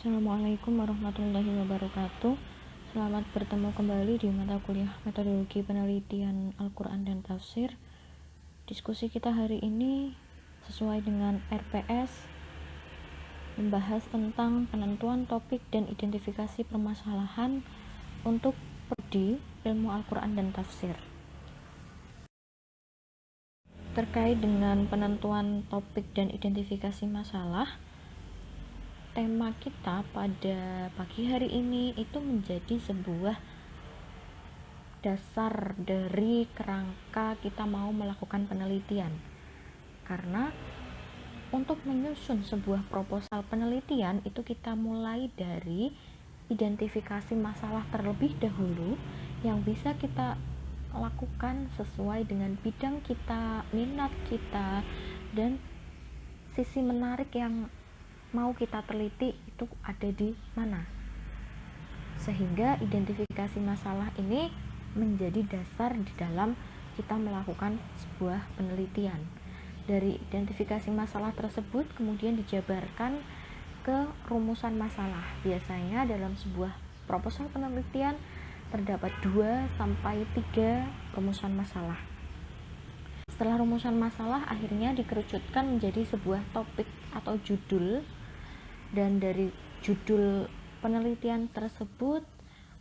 Assalamualaikum warahmatullahi wabarakatuh. Selamat bertemu kembali di mata kuliah Metodologi Penelitian Al-Quran dan Tafsir. Diskusi kita hari ini sesuai dengan RPS, membahas tentang penentuan topik dan identifikasi permasalahan untuk prodi ilmu Al-Quran dan Tafsir. Terkait dengan penentuan topik dan identifikasi masalah, tema kita pada pagi hari ini itu menjadi sebuah dasar dari kerangka kita mau melakukan penelitian. Karena untuk menyusun sebuah proposal penelitian itu kita mulai dari identifikasi masalah terlebih dahulu yang bisa kita lakukan sesuai dengan bidang kita, minat kita, dan sisi menarik yang mau kita teliti itu ada di mana, sehingga identifikasi masalah ini menjadi dasar di dalam kita melakukan sebuah penelitian. Dari identifikasi masalah tersebut kemudian dijabarkan ke rumusan masalah. Biasanya dalam sebuah proposal penelitian terdapat 2-3 rumusan masalah. Setelah rumusan masalah akhirnya dikerucutkan menjadi sebuah topik atau judul, dan dari judul penelitian tersebut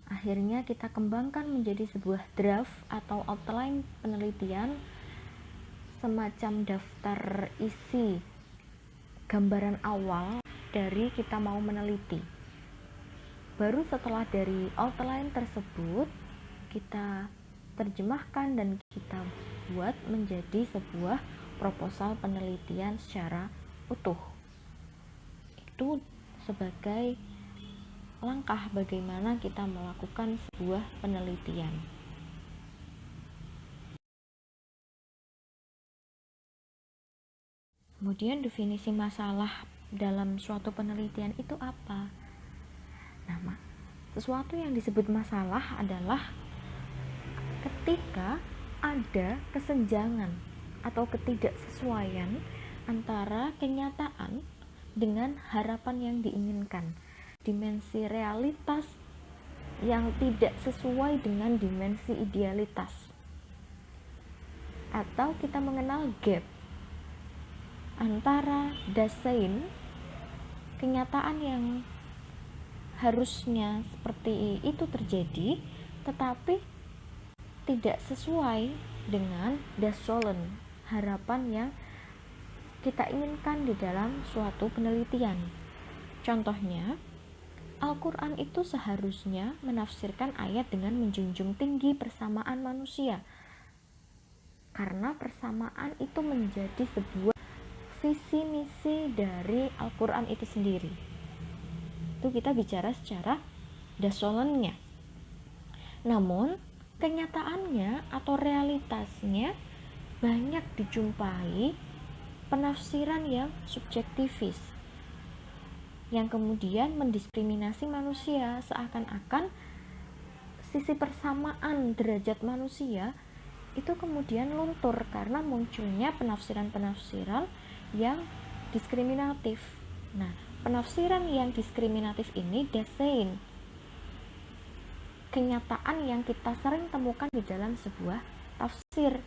akhirnya kita kembangkan menjadi sebuah draft atau outline penelitian, semacam daftar isi gambaran awal dari kita mau meneliti. Baru setelah dari outline tersebut kita terjemahkan dan kita buat menjadi sebuah proposal penelitian secara utuh. Itu sebagai langkah bagaimana kita melakukan sebuah penelitian. Kemudian definisi masalah dalam suatu penelitian itu apa? Nah, sesuatu yang disebut masalah adalah ketika ada kesenjangan atau ketidaksesuaian antara kenyataan dengan harapan yang diinginkan, dimensi realitas yang tidak sesuai dengan dimensi idealitas, atau kita mengenal gap antara dasein, kenyataan yang harusnya seperti itu terjadi tetapi tidak sesuai dengan dasolen, harapan yang kita inginkan di dalam suatu penelitian. Contohnya, Al-Quran itu seharusnya menafsirkan ayat dengan menjunjung tinggi persamaan manusia, karena persamaan itu menjadi sebuah visi misi dari Al-Quran itu sendiri. Itu kita bicara secara dasolennya. Namun kenyataannya atau realitasnya banyak dijumpai penafsiran yang subjektivis, yang kemudian mendiskriminasi manusia, seakan-akan sisi persamaan derajat manusia itu kemudian luntur karena munculnya penafsiran-penafsiran yang diskriminatif. Nah, penafsiran yang diskriminatif ini dasein, kenyataan yang kita sering temukan di dalam sebuah tafsir.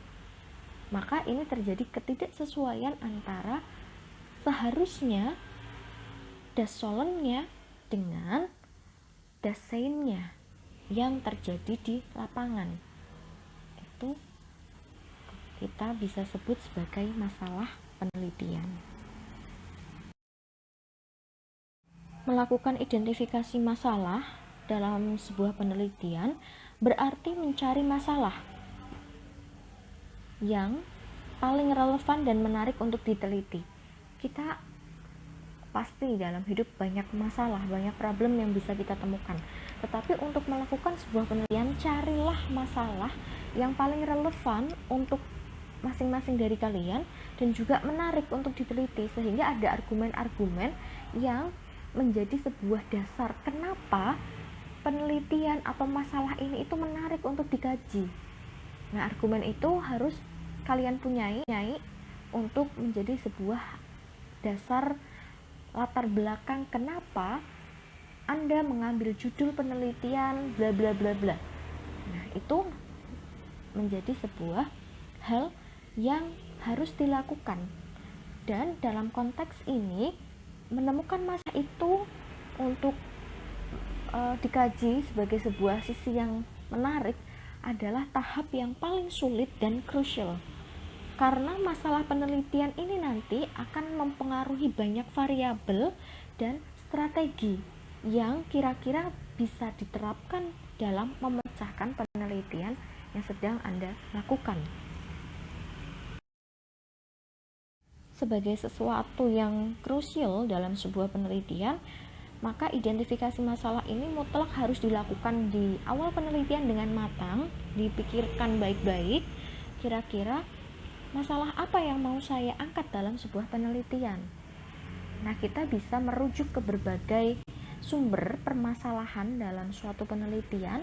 Maka ini terjadi ketidaksesuaian antara seharusnya dasolennya dengan daseinnya yang terjadi di lapangan. Itu kita bisa sebut sebagai masalah penelitian. Melakukan identifikasi masalah dalam sebuah penelitian berarti mencari masalah yang paling relevan dan menarik untuk diteliti. Kita pasti dalam hidup banyak masalah, banyak problem yang bisa kita temukan. Tetapi untuk melakukan sebuah penelitian, carilah masalah yang paling relevan untuk masing-masing dari kalian dan juga menarik untuk diteliti, sehingga ada argumen-argumen yang menjadi sebuah dasar kenapa penelitian atau masalah ini itu menarik untuk dikaji. Nah, argumen itu harus kalian punyai untuk menjadi sebuah dasar latar belakang kenapa Anda mengambil judul penelitian bla bla bla bla. Nah, itu menjadi sebuah hal yang harus dilakukan. Dan dalam konteks ini, menemukan masalah itu untuk dikaji sebagai sebuah sisi yang menarik adalah tahap yang paling sulit dan krusial. Karena masalah penelitian ini nanti akan mempengaruhi banyak variabel dan strategi yang kira-kira bisa diterapkan dalam memecahkan penelitian yang sedang Anda lakukan. Sebagai sesuatu yang krusial dalam sebuah penelitian, maka identifikasi masalah ini mutlak harus dilakukan di awal penelitian dengan matang, dipikirkan baik-baik, kira-kira masalah apa yang mau saya angkat dalam sebuah penelitian. Nah, kita bisa merujuk ke berbagai sumber permasalahan dalam suatu penelitian.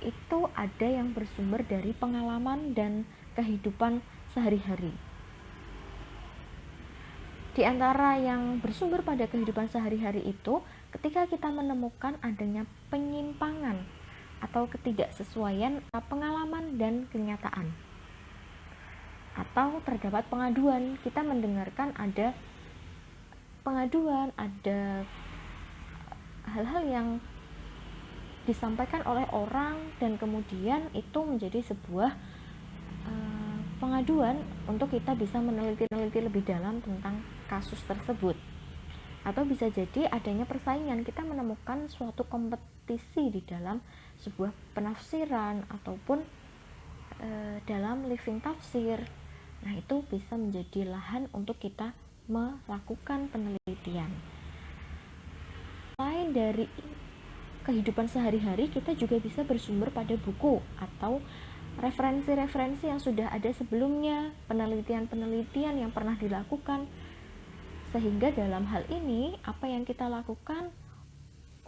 Itu ada yang bersumber dari pengalaman dan kehidupan sehari-hari. Di antara yang bersumber pada kehidupan sehari-hari itu, ketika kita menemukan adanya penyimpangan atau ketidaksesuaian pengalaman dan kenyataan, atau terdapat pengaduan, kita mendengarkan ada pengaduan, ada hal-hal yang disampaikan oleh orang dan kemudian itu menjadi sebuah pengaduan untuk kita bisa meneliti lebih dalam tentang kasus tersebut. Atau bisa jadi adanya persaingan, kita menemukan suatu kompetisi di dalam sebuah penafsiran ataupun dalam living tafsir. Nah, itu bisa menjadi lahan untuk kita melakukan penelitian. Selain dari kehidupan sehari-hari, kita juga bisa bersumber pada buku atau referensi-referensi yang sudah ada sebelumnya, penelitian-penelitian yang pernah dilakukan. Sehingga dalam hal ini, apa yang kita lakukan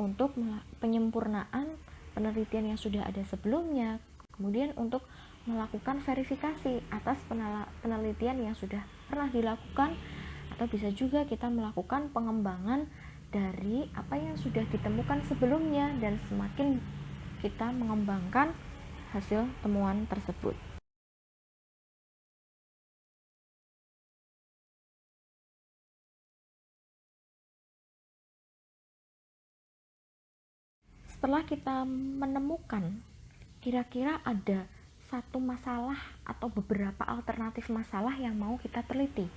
untuk penyempurnaan penelitian yang sudah ada sebelumnya, kemudian untuk melakukan verifikasi atas penelitian yang sudah pernah dilakukan, atau bisa juga kita melakukan pengembangan dari apa yang sudah ditemukan sebelumnya, dan semakin kita mengembangkan hasil temuan tersebut. Setelah kita menemukan kira-kira ada satu masalah atau beberapa alternatif masalah yang mau kita teliti.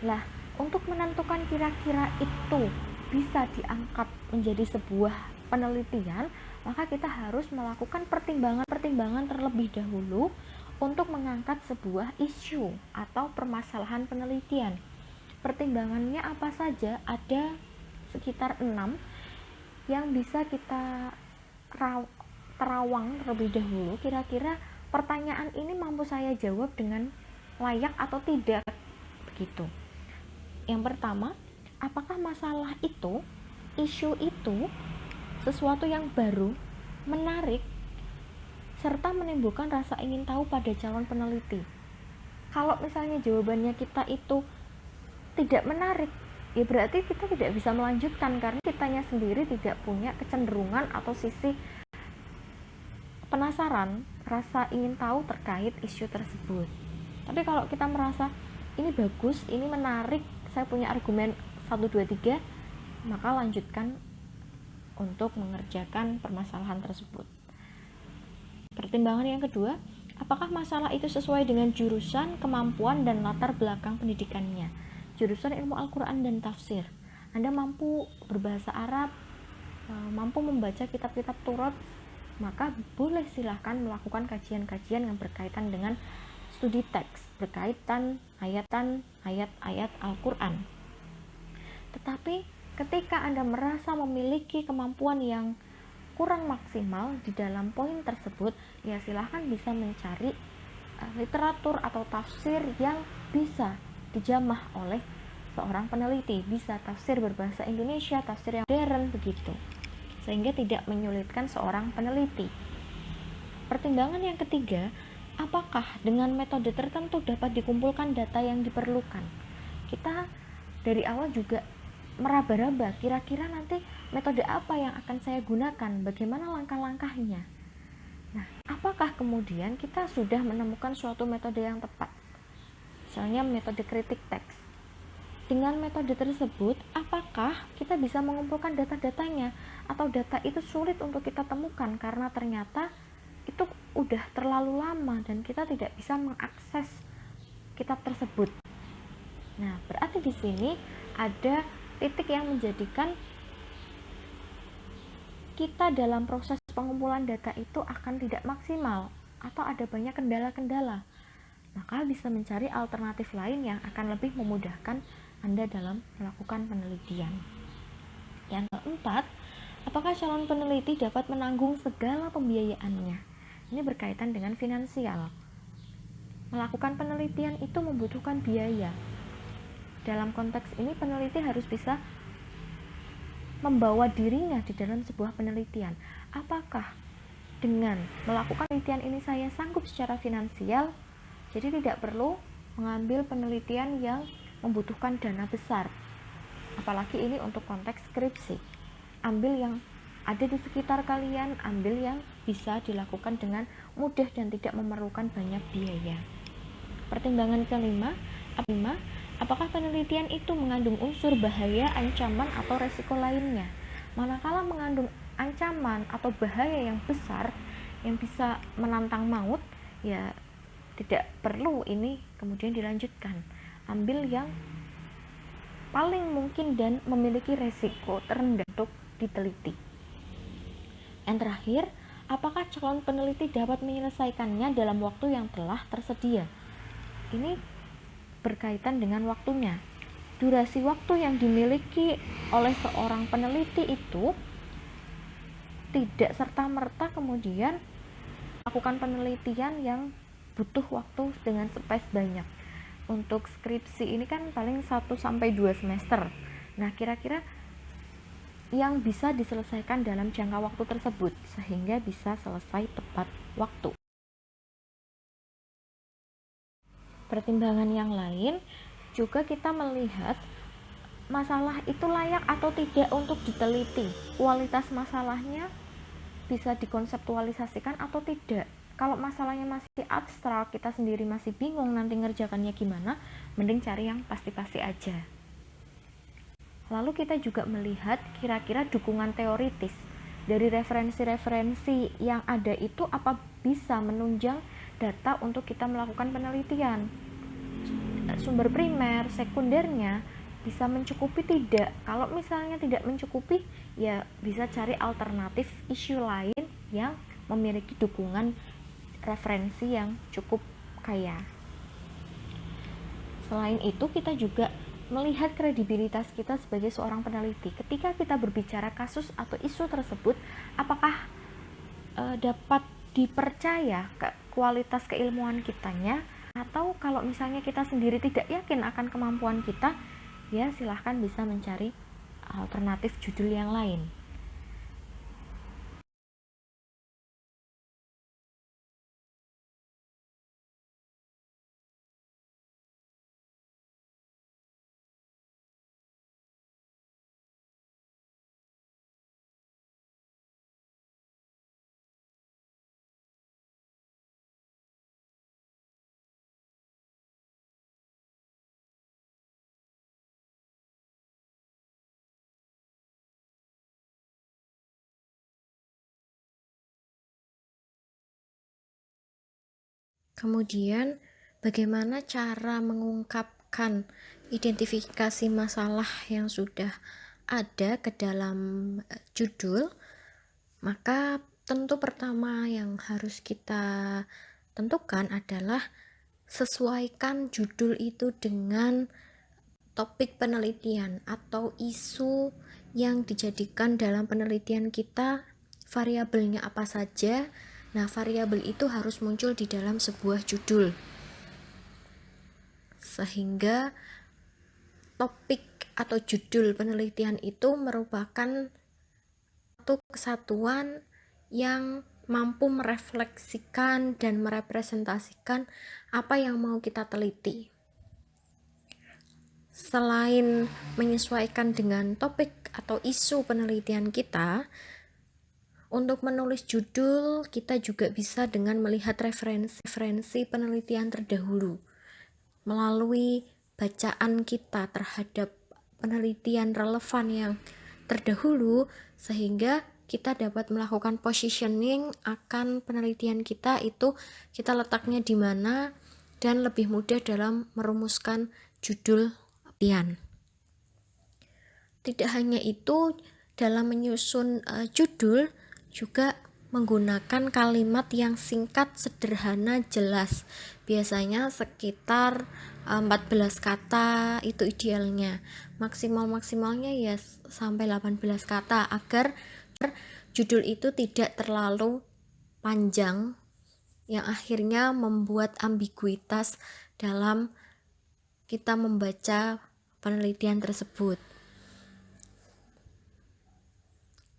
Lah, untuk menentukan kira-kira itu bisa diangkat menjadi sebuah penelitian, maka kita harus melakukan pertimbangan terlebih dahulu untuk mengangkat sebuah isu atau permasalahan penelitian. Pertimbangannya apa saja? Ada sekitar 6 yang bisa kita terawang terlebih dahulu. Kira-kira pertanyaan ini mampu saya jawab dengan layak atau tidak, begitu. Yang pertama, apakah masalah itu, isu itu sesuatu yang baru, menarik, serta menimbulkan rasa ingin tahu pada calon peneliti. Kalau misalnya jawabannya kita itu tidak menarik, ya berarti kita tidak bisa melanjutkan, karena kitanya sendiri tidak punya kecenderungan atau sisi penasaran, rasa ingin tahu terkait isu tersebut. Tapi kalau kita merasa ini bagus, ini menarik, saya punya argumen 1, 2, 3, maka lanjutkan untuk mengerjakan permasalahan tersebut. Pertimbangan yang kedua, apakah masalah itu sesuai dengan jurusan, kemampuan, dan latar belakang pendidikannya. Jurusan ilmu Al-Quran dan tafsir, Anda mampu berbahasa Arab, mampu membaca kitab-kitab Taurat, maka boleh silahkan melakukan kajian-kajian yang berkaitan dengan studi teks, berkaitan ayat-ayat Al-Quran. Tetapi ketika Anda merasa memiliki kemampuan yang kurang maksimal di dalam poin tersebut, ya silahkan bisa mencari literatur atau tafsir yang bisa dijamah oleh seorang peneliti. Bisa tafsir berbahasa Indonesia, tafsir yang modern, begitu, sehingga tidak menyulitkan seorang peneliti. Pertimbangan yang ketiga, apakah dengan metode tertentu dapat dikumpulkan data yang diperlukan. Kita dari awal juga meraba-raba kira-kira nanti metode apa yang akan saya gunakan, bagaimana langkah-langkahnya. Nah, apakah kemudian kita sudah menemukan suatu metode yang tepat? Misalnya metode kritik teks. Dengan metode tersebut, apakah kita bisa mengumpulkan data-datanya atau data itu sulit untuk kita temukan karena ternyata itu udah terlalu lama dan kita tidak bisa mengakses kitab tersebut. Nah, berarti di sini ada titik yang menjadikan kita dalam proses pengumpulan data itu akan tidak maksimal atau ada banyak kendala-kendala. Maka bisa mencari alternatif lain yang akan lebih memudahkan Anda dalam melakukan penelitian. Yang keempat, apakah calon peneliti dapat menanggung segala pembiayaannya? Ini berkaitan dengan finansial. Melakukan penelitian itu membutuhkan biaya. Dalam konteks ini, peneliti harus bisa membawa dirinya di dalam sebuah penelitian. Apakah dengan melakukan penelitian ini saya sanggup secara finansial? Jadi tidak perlu mengambil penelitian yang membutuhkan dana besar. Apalagi ini untuk konteks skripsi. Ambil yang ada di sekitar kalian, ambil yang bisa dilakukan dengan mudah dan tidak memerlukan banyak biaya. Pertimbangan kelima, apakah penelitian itu mengandung unsur bahaya, ancaman, atau resiko lainnya? Manakala mengandung ancaman atau bahaya yang besar yang bisa menantang maut, ya tidak perlu ini kemudian dilanjutkan. Ambil yang paling mungkin dan memiliki resiko terendah untuk diteliti. Yang terakhir, apakah calon peneliti dapat menyelesaikannya dalam waktu yang telah tersedia? Ini berkaitan dengan waktunya. Durasi waktu yang dimiliki oleh seorang peneliti itu tidak serta-merta kemudian lakukan penelitian yang butuh waktu dengan space banyak. Untuk skripsi ini kan paling 1-2 semester. Nah, kira-kira yang bisa diselesaikan dalam jangka waktu tersebut sehingga bisa selesai tepat waktu. Pertimbangan yang lain juga kita melihat masalah itu layak atau tidak untuk diteliti. Kualitas masalahnya bisa dikonseptualisasikan atau tidak. Kalau masalahnya masih abstrak, kita sendiri masih bingung nanti ngerjakannya gimana, mending cari yang pasti-pasti aja. Lalu kita juga melihat kira-kira dukungan teoritis dari referensi-referensi yang ada itu apa bisa menunjang data untuk kita melakukan penelitian. Sumber primer, sekundernya bisa mencukupi tidak. Kalau misalnya tidak mencukupi, ya bisa cari alternatif isu lain yang memiliki dukungan referensi yang cukup kaya. Selain itu, kita juga melihat kredibilitas kita sebagai seorang peneliti. Ketika kita berbicara kasus atau isu tersebut, apakah dapat dipercaya kualitas keilmuan kitanya, atau kalau misalnya kita sendiri tidak yakin akan kemampuan kita, ya silahkan bisa mencari alternatif judul yang lain. Kemudian, bagaimana cara mengungkapkan identifikasi masalah yang sudah ada ke dalam judul? Maka tentu pertama yang harus kita tentukan adalah sesuaikan judul itu dengan topik penelitian atau isu yang dijadikan dalam penelitian kita, variabelnya apa saja. Nah, variabel itu harus muncul di dalam sebuah judul sehingga topik atau judul penelitian itu merupakan satu kesatuan yang mampu merefleksikan dan merepresentasikan apa yang mau kita teliti. selain menyesuaikan dengan topik atau isu penelitian kita, untuk menulis judul kita juga bisa dengan melihat referensi penelitian terdahulu melalui bacaan kita terhadap penelitian relevan yang terdahulu, sehingga kita dapat melakukan positioning akan penelitian kita itu kita letaknya di mana dan lebih mudah dalam merumuskan judul penelitian. Tidak hanya itu, dalam menyusun judul juga menggunakan kalimat yang singkat, sederhana, jelas. Biasanya sekitar 14 kata itu idealnya. Maksimalnya ya sampai 18 kata agar judul itu tidak terlalu panjang yang akhirnya membuat ambiguitas dalam kita membaca penelitian tersebut.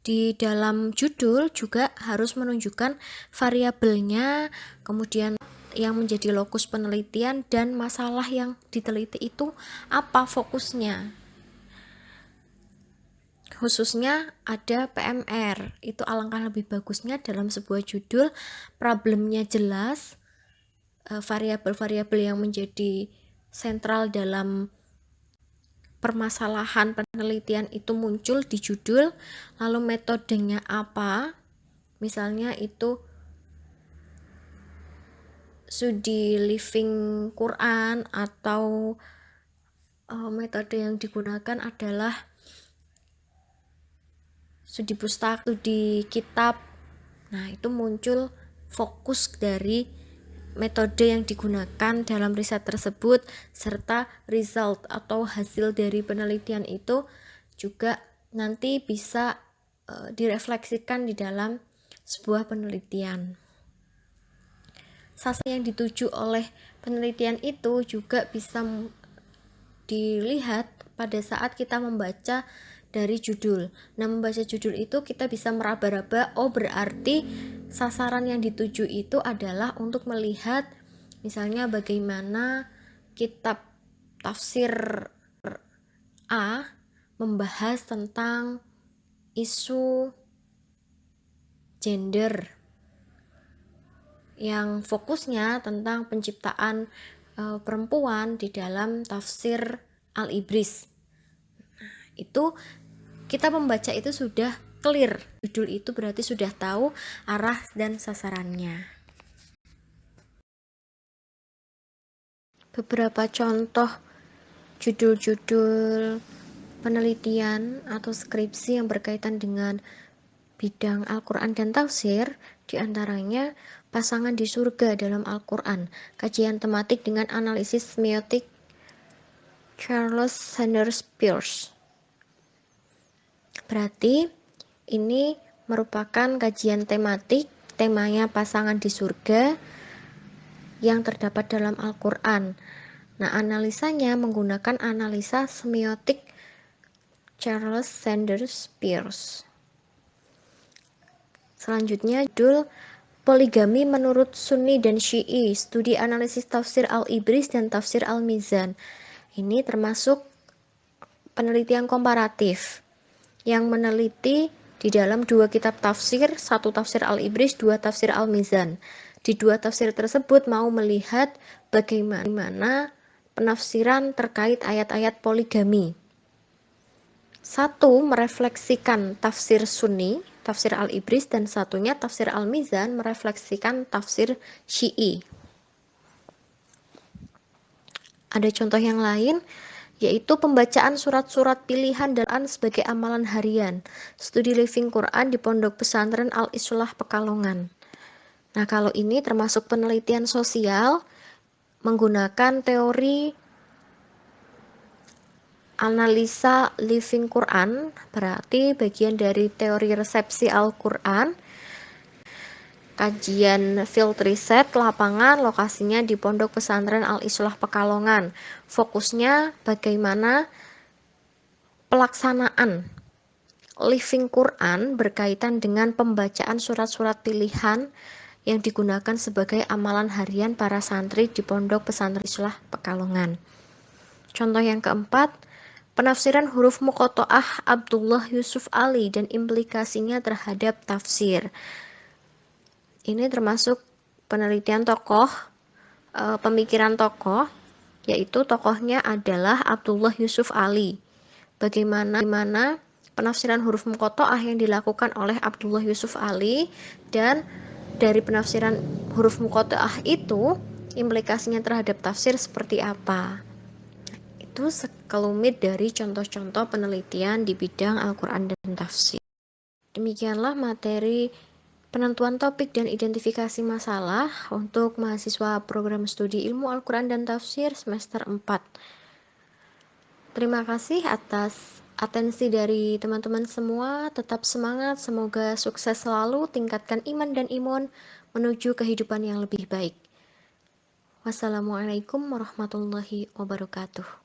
Di dalam judul juga harus menunjukkan variabelnya, kemudian yang menjadi lokus penelitian dan masalah yang diteliti itu apa fokusnya. Khususnya ada PMR, itu alangkah lebih bagusnya dalam sebuah judul problemnya jelas, variabel-variabel yang menjadi sentral dalam permasalahan penelitian itu muncul di judul, lalu metodenya apa, misalnya itu studi living Quran atau metode yang digunakan adalah studi pustaka, studi kitab. Nah, itu muncul fokus dari metode yang digunakan dalam riset tersebut serta result atau hasil dari penelitian itu juga nanti bisa direfleksikan di dalam sebuah penelitian. Sasaran yang dituju oleh penelitian itu juga bisa dilihat pada saat kita membaca dari judul. Nah, membaca judul itu kita bisa meraba-raba, oh berarti sasaran yang dituju itu adalah untuk melihat misalnya bagaimana kitab tafsir A membahas tentang isu gender yang fokusnya tentang penciptaan perempuan di dalam tafsir Al-Ibris. Itu kita membaca itu sudah clear, judul itu berarti sudah tahu arah dan sasarannya. Beberapa contoh judul-judul penelitian atau skripsi yang berkaitan dengan bidang Al-Quran dan tafsir, diantaranya pasangan di surga dalam Al-Quran, kajian tematik dengan analisis semiotik Charles Sanders Peirce. Berarti ini merupakan kajian tematik, temanya pasangan di surga yang terdapat dalam Al-Quran. Nah, analisanya menggunakan analisa semiotik Charles Sanders Peirce. Selanjutnya, judul Poligami menurut Sunni dan Syi'i, studi analisis tafsir Al-Ibris dan tafsir Al-Mizan. Ini termasuk penelitian komparatif yang meneliti di dalam dua kitab tafsir, satu tafsir Al-Ibris, dua tafsir Al-Mizan. Di dua tafsir tersebut mau melihat bagaimana penafsiran terkait ayat-ayat poligami. Satu merefleksikan tafsir Sunni, tafsir Al-Ibris, dan satunya tafsir Al-Mizan merefleksikan tafsir Syi'i. Ada contoh yang lain, yaitu pembacaan surat-surat pilihan dan sebagai amalan harian, studi living Quran di Pondok Pesantren Al-Islah Pekalongan. Nah, kalau ini termasuk penelitian sosial menggunakan teori analisa living Quran, berarti bagian dari teori resepsi Al-Quran, kajian field riset lapangan, lokasinya di Pondok Pesantren Al-Islah Pekalongan. Fokusnya bagaimana pelaksanaan living Quran berkaitan dengan pembacaan surat-surat pilihan yang digunakan sebagai amalan harian para santri di Pondok Pesantren Islah Pekalongan. Contoh yang keempat, penafsiran huruf muqatta'ah Abdullah Yusuf Ali dan implikasinya terhadap tafsir. Ini termasuk penelitian tokoh, pemikiran tokoh, yaitu tokohnya adalah Abdullah Yusuf Ali. Bagaimana penafsiran huruf muqatta'ah yang dilakukan oleh Abdullah Yusuf Ali, dan dari penafsiran huruf muqatta'ah itu implikasinya terhadap tafsir seperti apa. Itu sekelumit dari contoh-contoh penelitian di bidang Al-Quran dan tafsir. Demikianlah materi penentuan topik dan identifikasi masalah untuk mahasiswa program studi ilmu Al-Quran dan tafsir semester 4. Terima kasih atas atensi dari teman-teman semua. Tetap semangat, semoga sukses selalu, tingkatkan iman dan imun menuju kehidupan yang lebih baik. Wassalamualaikum warahmatullahi wabarakatuh.